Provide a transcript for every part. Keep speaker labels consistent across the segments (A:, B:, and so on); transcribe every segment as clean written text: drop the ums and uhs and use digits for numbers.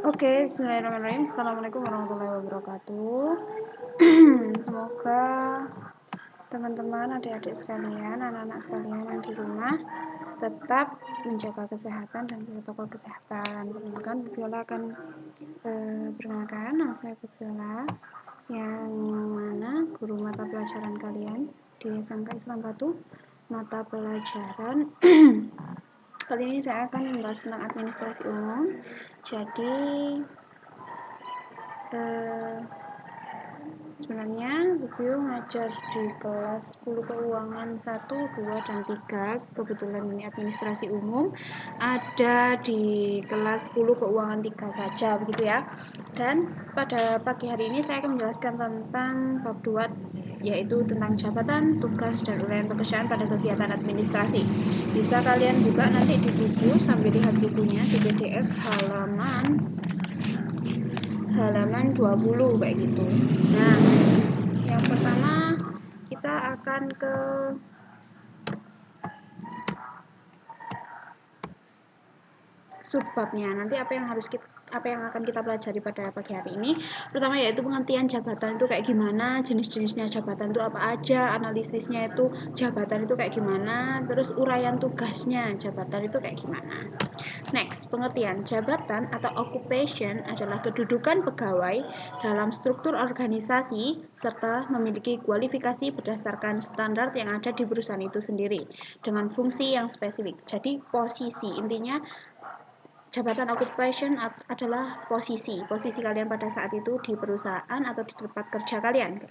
A: Oke, bismillahirrahmanirrahim. Assalamualaikum warahmatullahi wabarakatuh. Semoga teman-teman, adik-adik sekalian, anak-anak sekalian yang di rumah tetap menjaga kesehatan dan protokol kesehatan. Teman-teman, Bu Viola akan perkenalkan, nama saya Bu Viola, yang mana guru mata pelajaran kalian di SMK Islam Batu. Mata pelajaran kali ini saya akan membahas tentang administrasi umum. Jadi sebenarnya Bubio ngajar di kelas 10 keuangan 1, 2, dan 3. Kebetulan ini administrasi umum ada di kelas 10 keuangan 3 saja, begitu ya. Dan pada pagi hari ini saya akan menjelaskan tentang bab 2, yaitu tentang jabatan, tugas, dan uraian pekerjaan pada kegiatan administrasi. Bisa kalian buka nanti di buku sambil lihat bukunya di PDF halaman 20 kayak gitu. Nah, yang pertama kita akan ke subbabnya. Nanti apa yang akan kita pelajari pada pagi hari ini, pertama yaitu pengertian jabatan itu kayak gimana, jenis-jenisnya jabatan itu apa aja, analisisnya itu jabatan itu kayak gimana, terus uraian tugasnya jabatan itu kayak gimana. Next, pengertian jabatan atau occupation adalah kedudukan pegawai dalam struktur organisasi serta memiliki kualifikasi berdasarkan standar yang ada di perusahaan itu sendiri dengan fungsi yang spesifik. Jadi posisi, intinya jabatan occupation adalah posisi kalian pada saat itu di perusahaan atau di tempat kerja kalian.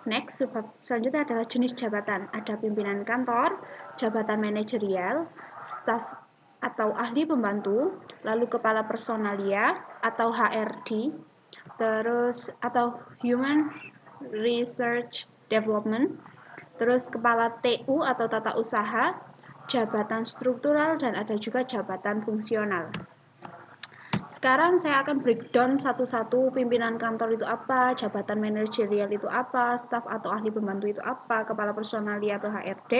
A: Next, selanjutnya adalah jenis jabatan. Ada pimpinan kantor, jabatan manajerial, staf atau ahli pembantu, lalu kepala personalia atau HRD, terus atau Human Research Development, terus kepala TU atau tata usaha, jabatan struktural, dan ada juga jabatan fungsional. Sekarang saya akan breakdown satu-satu, pimpinan kantor itu apa, jabatan manajerial itu apa, staf atau ahli pembantu itu apa, kepala personalia atau HRD,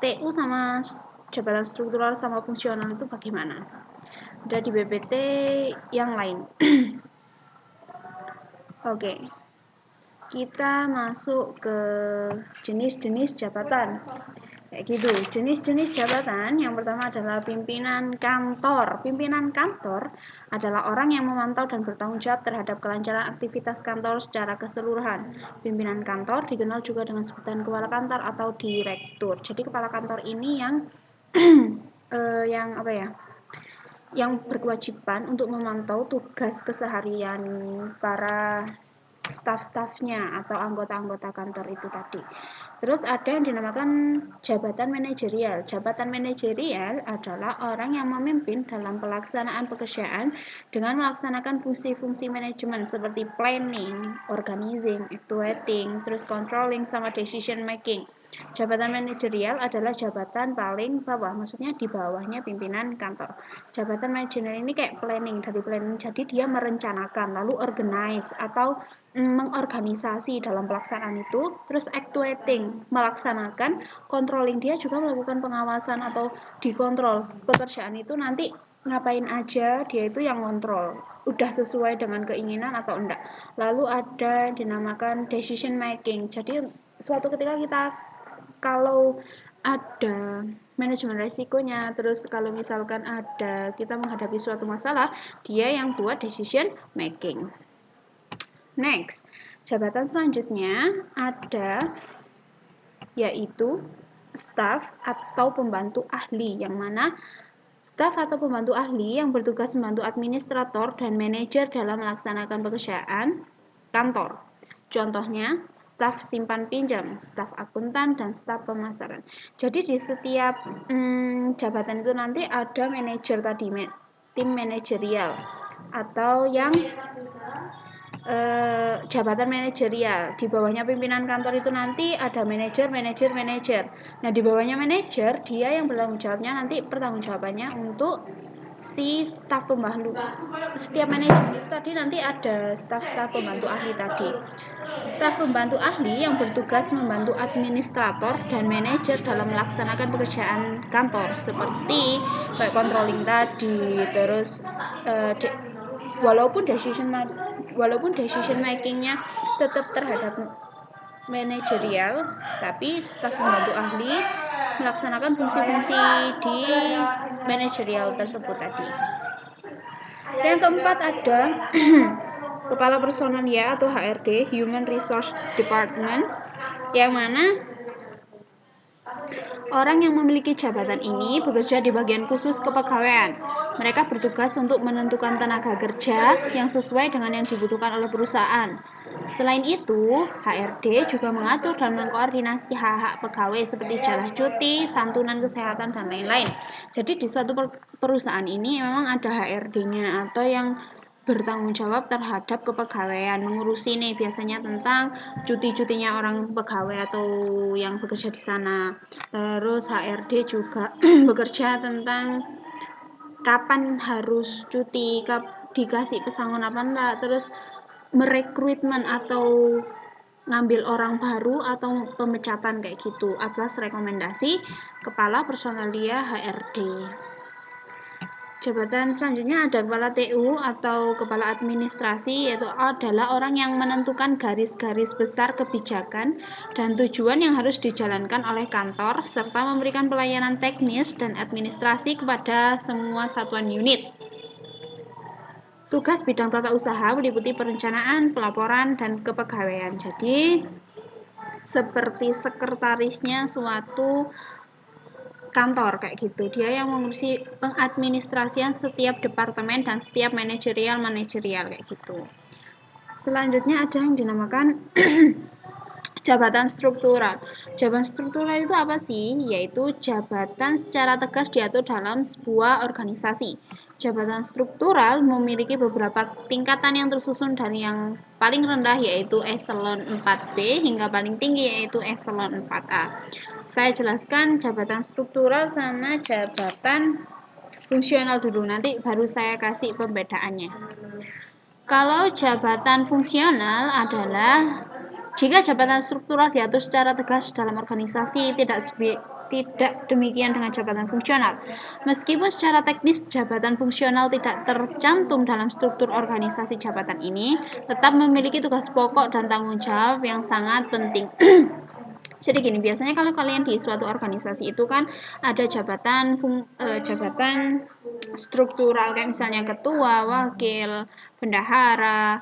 A: TU sama jabatan struktural sama fungsional itu bagaimana. Ada di BPT yang lain. Oke. Kita masuk ke jenis-jenis jabatan. Kayak gitu. Jenis-jenis jabatan yang pertama adalah pimpinan kantor. Pimpinan kantor adalah orang yang memantau dan bertanggung jawab terhadap kelancaran aktivitas kantor secara keseluruhan. Pimpinan kantor dikenal juga dengan sebutan kepala kantor atau direktur. Jadi kepala kantor ini yang yang berkewajiban untuk memantau tugas keseharian para staf-stafnya atau anggota-anggota kantor itu tadi. Terus ada yang dinamakan jabatan manajerial. Jabatan manajerial adalah orang yang memimpin dalam pelaksanaan pekerjaan dengan melaksanakan fungsi-fungsi manajemen seperti planning, organizing, evaluating, terus controlling sama decision making. Jabatan manajerial adalah jabatan paling bawah, maksudnya di bawahnya pimpinan kantor. Jabatan manajerial ini kayak planning, dari planning, jadi dia merencanakan, lalu organize atau mengorganisasi dalam pelaksanaan itu, terus actuating, melaksanakan, controlling, dia juga melakukan pengawasan atau dikontrol. Pekerjaan itu nanti ngapain aja, dia itu yang kontrol, udah sesuai dengan keinginan atau enggak. Lalu ada dinamakan decision making, jadi suatu ketika kita kalau ada manajemen resikonya, terus kalau misalkan kita menghadapi suatu masalah, dia yang buat decision making. Next, jabatan selanjutnya ada yaitu staf atau pembantu ahli, yang mana staf atau pembantu ahli yang bertugas membantu administrator dan manajer dalam melaksanakan pekerjaan kantor. Contohnya, staf simpan pinjam, staf akuntan, dan staf pemasaran. Jadi di setiap jabatan itu nanti ada manajer tadi, tim manajerial, atau yang jabatan manajerial. Di bawahnya pimpinan kantor itu nanti ada manajer. Nah, di bawahnya manajer, dia yang bertanggung jawabnya nanti pertanggungjawabannya untuk si staf pembantu. Setiap manajer itu tadi nanti ada staf-staf pembantu ahli tadi. Staf pembantu ahli yang bertugas membantu administrator dan manajer dalam melaksanakan pekerjaan kantor seperti kayak controlling tadi, terus walaupun decision makingnya tetap terhadap manajerial, tapi staf pembantu ahli melaksanakan fungsi-fungsi di manajerial tersebut tadi. Yang keempat ada kepala personalia atau HRD, Human Resource Department, yang mana orang yang memiliki jabatan ini bekerja di bagian khusus kepegawaian. Mereka bertugas untuk menentukan tenaga kerja yang sesuai dengan yang dibutuhkan oleh perusahaan. Selain itu, HRD juga mengatur dan mengkoordinasi hak-hak pegawai seperti jatah cuti, santunan kesehatan, dan lain-lain. Jadi di suatu perusahaan ini memang ada HRD-nya atau yang bertanggung jawab terhadap kepegawaian, mengurusi nih biasanya tentang cuti-cutinya orang pegawai atau yang bekerja di sana. Terus HRD juga bekerja tentang kapan harus cuti, dikasih pesangon apa enggak, terus merekrutmen atau ngambil orang baru atau pemecatan kayak gitu atas rekomendasi kepala personalia HRD. Jabatan selanjutnya ada kepala TU atau kepala administrasi, yaitu adalah orang yang menentukan garis-garis besar kebijakan dan tujuan yang harus dijalankan oleh kantor serta memberikan pelayanan teknis dan administrasi kepada semua satuan unit. Tugas bidang tata usaha meliputi perencanaan, pelaporan, dan kepegawaian. Jadi seperti sekretarisnya suatu kantor kayak gitu. Dia yang mengurusi pengadministrasian setiap departemen dan setiap manajerial kayak gitu. Selanjutnya ada yang dinamakan jabatan struktural. Jabatan struktural itu apa sih? Yaitu jabatan secara tegas diatur dalam sebuah organisasi. Jabatan struktural memiliki beberapa tingkatan yang tersusun dari yang paling rendah yaitu eselon 4B hingga paling tinggi yaitu eselon 4A. Saya jelaskan jabatan struktural sama jabatan fungsional dulu, nanti baru saya kasih pembedaannya. Kalau jabatan fungsional adalah jika jabatan struktural diatur secara tegas dalam organisasi, tidak demikian dengan jabatan fungsional. Meskipun secara teknis jabatan fungsional tidak tercantum dalam struktur organisasi jabatan ini, tetap memiliki tugas pokok dan tanggung jawab yang sangat penting. Jadi gini, biasanya kalau kalian di suatu organisasi itu kan ada jabatan struktural kayak misalnya ketua, wakil, bendahara,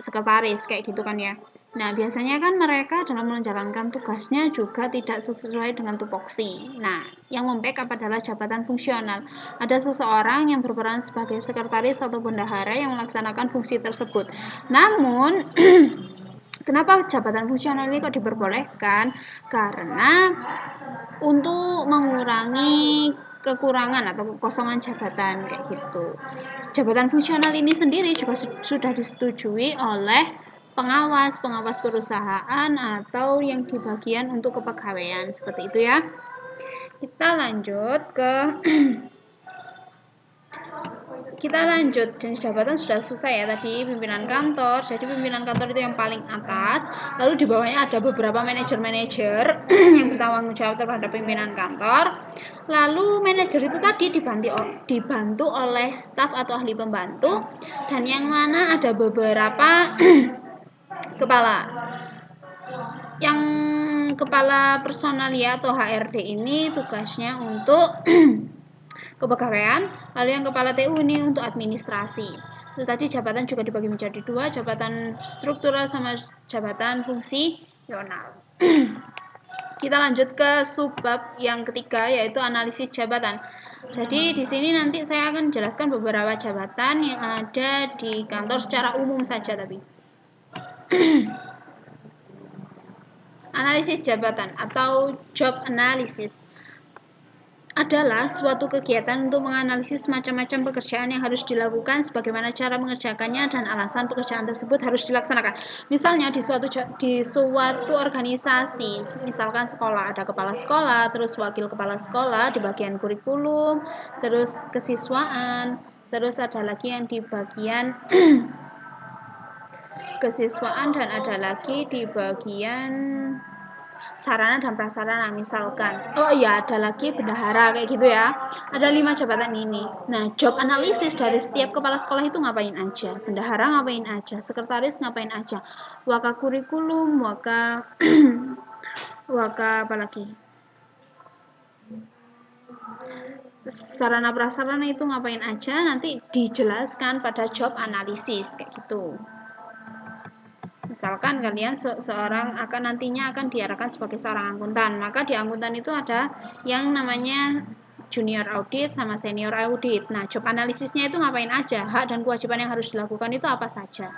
A: sekretaris kayak gitu kan ya. Nah, biasanya kan mereka dalam menjalankan tugasnya juga tidak sesuai dengan tupoksi. Nah, yang membackup adalah jabatan fungsional. Ada seseorang yang berperan sebagai sekretaris atau bendahara yang melaksanakan fungsi tersebut. Namun kenapa jabatan fungsional ini kok diperbolehkan? Karena untuk mengurangi kekurangan atau kekosongan jabatan kayak gitu. Jabatan fungsional ini sendiri juga sudah disetujui oleh pengawas perusahaan atau yang di bagian untuk kepegawaian seperti itu ya. Kita lanjut, jenis jabatan sudah selesai ya tadi, pimpinan kantor. Jadi pimpinan kantor itu yang paling atas, lalu di bawahnya ada beberapa manajer yang bertanggung jawab terhadap pimpinan kantor. Lalu manajer itu tadi dibantu oleh staf atau ahli pembantu, dan yang mana ada beberapa kepala. Yang kepala personalia atau HRD ini tugasnya untuk kepegawaian, lalu yang kepala TU ini untuk administrasi. Terus tadi jabatan juga dibagi menjadi dua, jabatan struktural sama jabatan fungsional. Kita lanjut ke subbab yang ketiga yaitu analisis jabatan. Jadi di sini nanti saya akan jelaskan beberapa jabatan yang ada di kantor secara umum saja tapi. Analisis jabatan atau job analysis adalah suatu kegiatan untuk menganalisis macam-macam pekerjaan yang harus dilakukan, sebagaimana cara mengerjakannya dan alasan pekerjaan tersebut harus dilaksanakan. Misalnya di suatu organisasi, misalkan sekolah, ada kepala sekolah, terus wakil kepala sekolah di bagian kurikulum, terus kesiswaan, terus ada lagi yang di bagian kesiswaan dan ada lagi di bagian sarana dan prasarana, misalkan. Oh iya, ada lagi bendahara kayak gitu ya. Ada 5 jabatan ini. Nah, job analisis dari setiap kepala sekolah itu ngapain aja? Bendahara ngapain aja? Sekretaris ngapain aja? Waka kurikulum, waka apa lagi? Sarana prasarana itu ngapain aja, nanti dijelaskan pada job analisis kayak gitu. Misalkan kalian seorang akan nantinya akan diarahkan sebagai seorang akuntan, maka di akuntan itu ada yang namanya junior audit sama senior audit. Nah, job analisisnya itu ngapain aja, hak dan kewajiban yang harus dilakukan itu apa saja.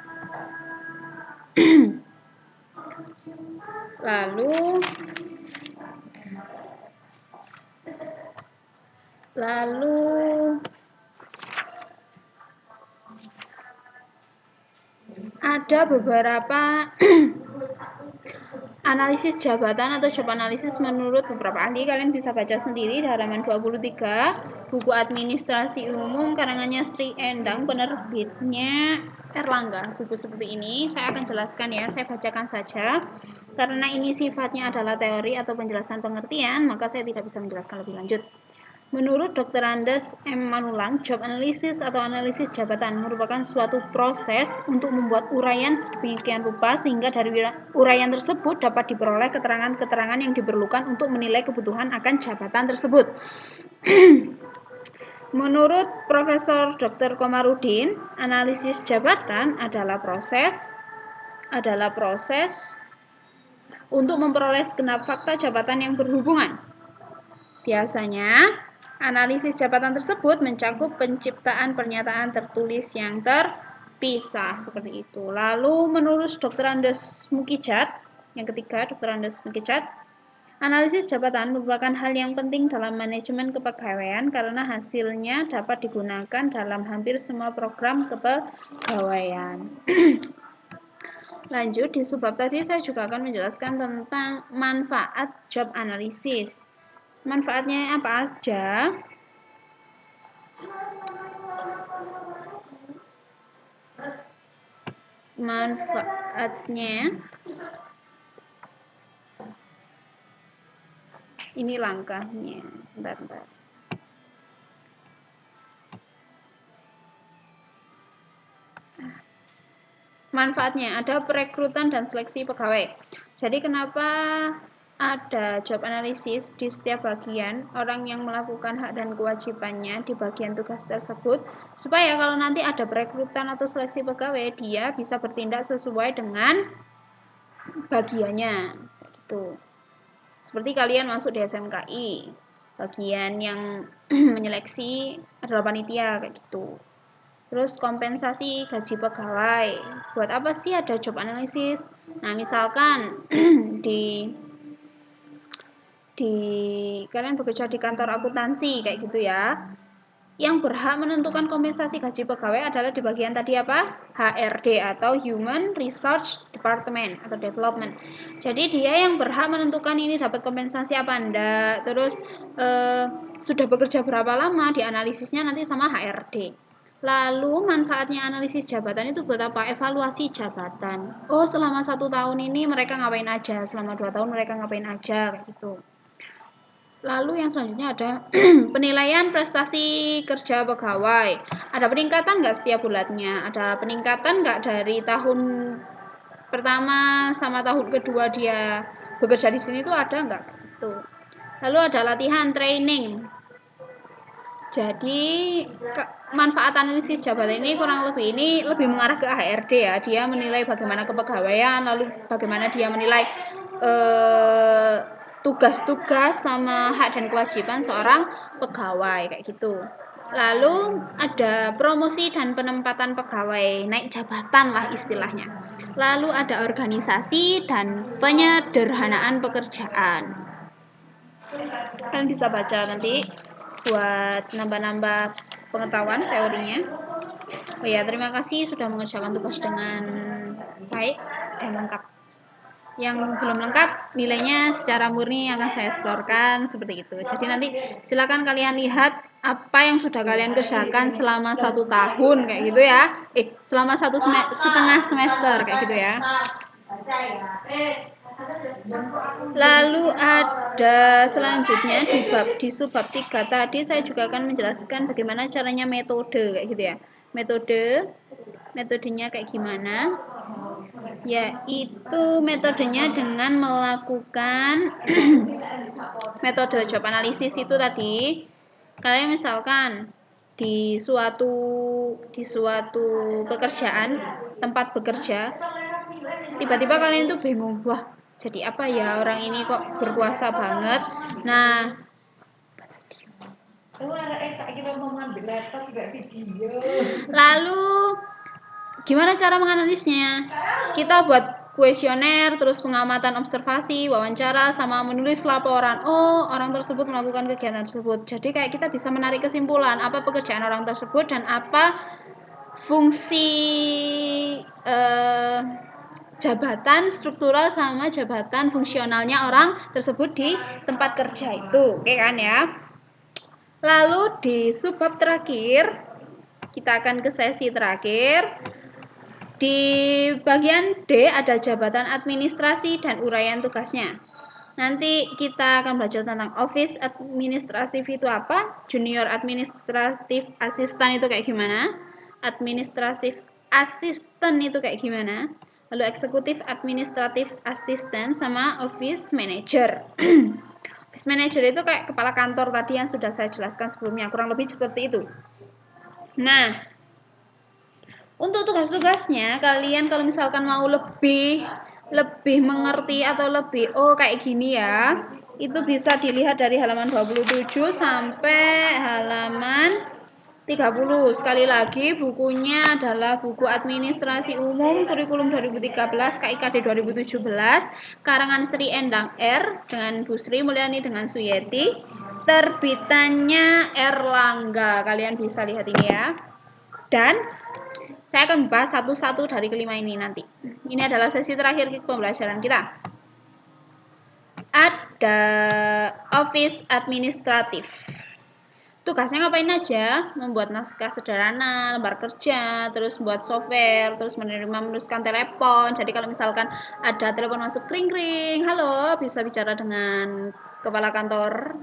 A: Lalu ada beberapa analisis jabatan atau job analisis menurut beberapa ahli. Kalian bisa baca sendiri di halaman 23, buku administrasi umum karangannya Sri Endang, penerbitnya Erlangga. Buku seperti ini saya akan jelaskan ya, saya bacakan saja. Karena ini sifatnya adalah teori atau penjelasan pengertian, maka saya tidak bisa menjelaskan lebih lanjut. Menurut Dr. Andes M. Manulang, job analisis atau analisis jabatan merupakan suatu proses untuk membuat uraian sedemikian rupa sehingga dari uraian tersebut dapat diperoleh keterangan-keterangan yang diperlukan untuk menilai kebutuhan akan jabatan tersebut. Menurut Profesor Dr. Komarudin, analisis jabatan adalah proses untuk memperoleh segenap fakta jabatan yang berhubungan. Biasanya, analisis jabatan tersebut mencakup penciptaan pernyataan tertulis yang terpisah seperti itu. Lalu menurut Dr. Andes Mukijat, yang ketiga Dr. Andes Mukijat, analisis jabatan merupakan hal yang penting dalam manajemen kepegawaian karena hasilnya dapat digunakan dalam hampir semua program kepegawaian. Lanjut, di subbab tadi saya juga akan menjelaskan tentang manfaat job analisis. Manfaatnya apa aja? Manfaatnya ini langkahnya. Bentar. Manfaatnya ada perekrutan dan seleksi pegawai. Jadi kenapa ada job analisis di setiap bagian, orang yang melakukan hak dan kewajibannya di bagian tugas tersebut, supaya kalau nanti ada perekrutan atau seleksi pegawai, dia bisa bertindak sesuai dengan bagiannya gitu. Seperti kalian masuk di SMKI, bagian yang menyeleksi adalah panitia kayak gitu. Terus kompensasi gaji pegawai. Buat apa sih ada job analisis? Nah, misalkan kalian bekerja di kantor akuntansi kayak gitu ya. Yang berhak menentukan kompensasi gaji pegawai adalah di bagian tadi apa? HRD atau Human Resource Department atau Development. Jadi dia yang berhak menentukan ini dapat kompensasi apa enggak. Terus sudah bekerja berapa lama, dianalisisnya nanti sama HRD. Lalu manfaatnya analisis jabatan itu buat apa? Evaluasi jabatan. Oh, selama 1 tahun ini mereka ngapain aja? Selama 2 tahun mereka ngapain aja? Kayak gitu. Lalu yang selanjutnya ada penilaian prestasi kerja pegawai. Ada peningkatan nggak setiap bulannya? Ada peningkatan nggak dari tahun pertama sama tahun kedua dia bekerja di sini tuh ada nggak? Gitu. Lalu ada latihan training. Jadi manfaat analisis jabatan ini kurang lebih mengarah ke HRD ya. Dia menilai bagaimana kepegawaian, lalu bagaimana dia menilai tugas-tugas sama hak dan kewajiban seorang pegawai kayak gitu. Lalu ada promosi dan penempatan pegawai, naik jabatan lah istilahnya. Lalu ada organisasi dan penyederhanaan pekerjaan. Kalian bisa baca nanti buat nambah-nambah pengetahuan teorinya. Oh ya, terima kasih sudah mengerjakan tugas dengan baik dan lengkap. Yang belum lengkap nilainya secara murni akan saya setorkan seperti itu. Jadi nanti silakan kalian lihat apa yang sudah kalian kerjakan selama 1 tahun kayak gitu ya. Selama 1,5 semester kayak gitu ya. Lalu ada selanjutnya di subbab 3 tadi saya juga akan menjelaskan bagaimana caranya metode kayak gitu ya. Metodenya kayak gimana? Yaitu metodenya dengan melakukan metode job analisis itu tadi. Kalian misalkan di suatu pekerjaan, tempat bekerja, tiba-tiba kalian tuh bingung, wah jadi apa ya orang ini kok berkuasa banget. Nah, lalu gimana cara menganalisnya? Kita buat kuesioner, terus pengamatan observasi, wawancara, sama menulis laporan. Oh, orang tersebut melakukan kegiatan tersebut. Jadi kayak kita bisa menarik kesimpulan apa pekerjaan orang tersebut dan apa fungsi jabatan struktural sama jabatan fungsionalnya orang tersebut di tempat kerja itu. Oke kan ya? Lalu di subbab terakhir, kita akan ke sesi terakhir. Di bagian D ada jabatan administrasi dan uraian tugasnya. Nanti kita akan belajar tentang office administratif itu apa, junior administratif assistant itu kayak gimana, administratif assistant itu kayak gimana, lalu eksekutif administratif assistant sama office manager. Office manager itu kayak kepala kantor tadi yang sudah saya jelaskan sebelumnya, kurang lebih seperti itu. Nah, untuk tugas-tugasnya, kalian kalau misalkan mau lebih mengerti atau lebih kayak gini ya, itu bisa dilihat dari halaman 27 sampai halaman 30. Sekali lagi, bukunya adalah buku Administrasi Umum Kurikulum 2013 KIKD 2017 karangan Sri Endang R dengan Bu Sri Mulyani dengan Suyeti, terbitannya Erlangga. Kalian bisa lihat ini ya. Dan saya akan membahas satu-satu dari kelima ini nanti. Ini adalah sesi terakhir pembelajaran kita. Ada office administratif. Tugasnya ngapain aja? Membuat naskah sederhana, lembar kerja, terus buat software, terus meneruskan telepon. Jadi kalau misalkan ada telepon masuk kring-kring, halo, bisa bicara dengan kepala kantor.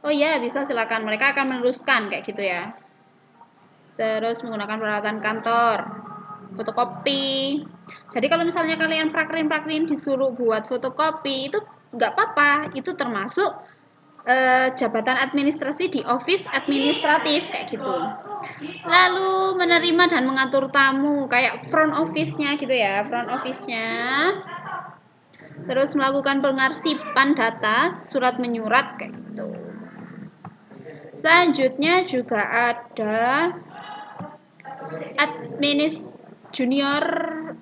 A: Oh iya, bisa silakan. Mereka akan meneruskan kayak gitu ya. Terus menggunakan peralatan kantor, fotokopi. Jadi kalau misalnya kalian prakrin disuruh buat fotokopi, itu nggak apa-apa, itu termasuk jabatan administrasi di office administratif kayak gitu. Lalu menerima dan mengatur tamu kayak front office-nya gitu ya, front office-nya. Terus melakukan pengarsipan data, surat menyurat kayak gitu. Selanjutnya juga ada junior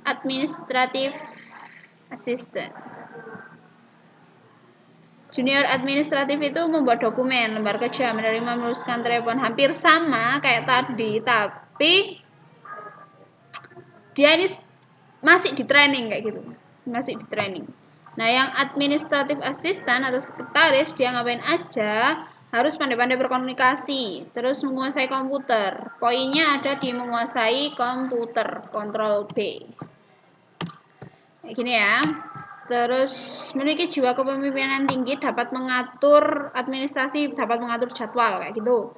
A: administrative assistant. Junior administratif itu membuat dokumen, lembar kerja, menerima, meneruskan telepon, hampir sama kayak tadi, tapi dia ini masih di training kayak gitu, masih di training. Nah, yang administrative assistant atau sekretaris dia ngapain aja? Harus pandai-pandai berkomunikasi, terus menguasai komputer. Poinnya ada di menguasai komputer, Ctrl B. Kayak gini ya. Terus memiliki jiwa kepemimpinan tinggi, dapat mengatur administrasi, dapat mengatur jadwal kayak gitu.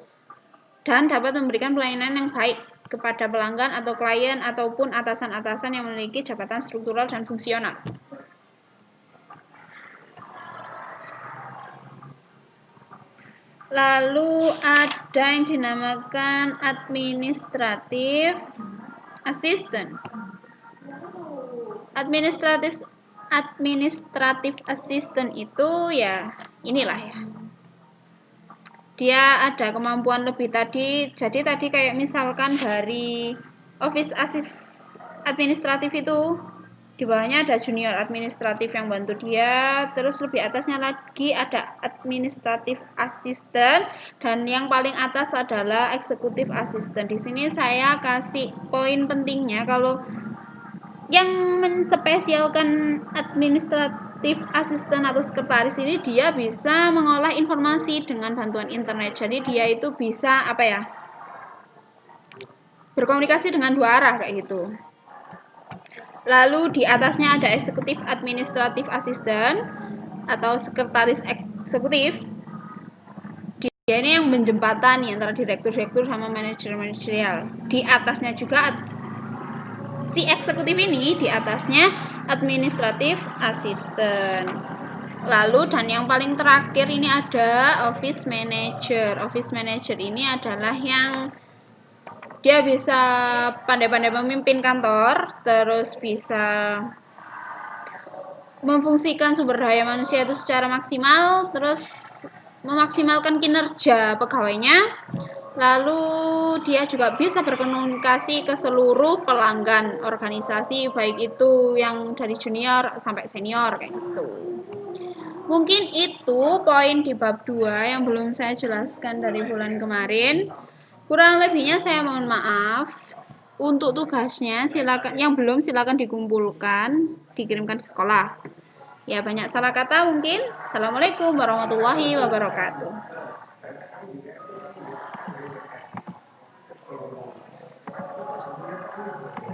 A: Dan dapat memberikan pelayanan yang baik kepada pelanggan atau klien ataupun atasan-atasan yang memiliki jabatan struktural dan fungsional. Lalu ada yang dinamakan administrative assistant. Administrative assistant itu ya inilah ya. Dia ada kemampuan lebih tadi. Jadi tadi kayak misalkan dari office administratif itu di bawahnya ada junior administratif yang bantu dia, terus lebih atasnya lagi ada administrative assistant dan yang paling atas adalah executive assistant. Di sini saya kasih poin pentingnya kalau yang menspesialkan administrative assistant atau sekretaris ini dia bisa mengolah informasi dengan bantuan internet. Jadi dia itu bisa berkomunikasi dengan dua arah kayak gitu. Lalu di atasnya ada eksekutif administratif asisten atau sekretaris eksekutif. Dia ini yang menjembatani antara direktur-direktur sama manajer manajerial. Di atasnya juga si eksekutif ini, di atasnya administratif asisten. Lalu dan yang paling terakhir ini ada office manager. Office manager ini adalah yang dia bisa pandai-pandai memimpin kantor, terus bisa memfungsikan sumber daya manusia itu secara maksimal, terus memaksimalkan kinerja pegawainya. Lalu dia juga bisa berkomunikasi ke seluruh pelanggan organisasi, baik itu yang dari junior sampai senior kayak gitu. Mungkin itu poin di bab 2 yang belum saya jelaskan dari bulan kemarin. Kurang lebihnya saya mohon maaf. Untuk tugasnya silakan yang belum silakan dikumpulkan, dikirimkan di sekolah. Ya banyak salah kata mungkin. Assalamualaikum warahmatullahi wabarakatuh.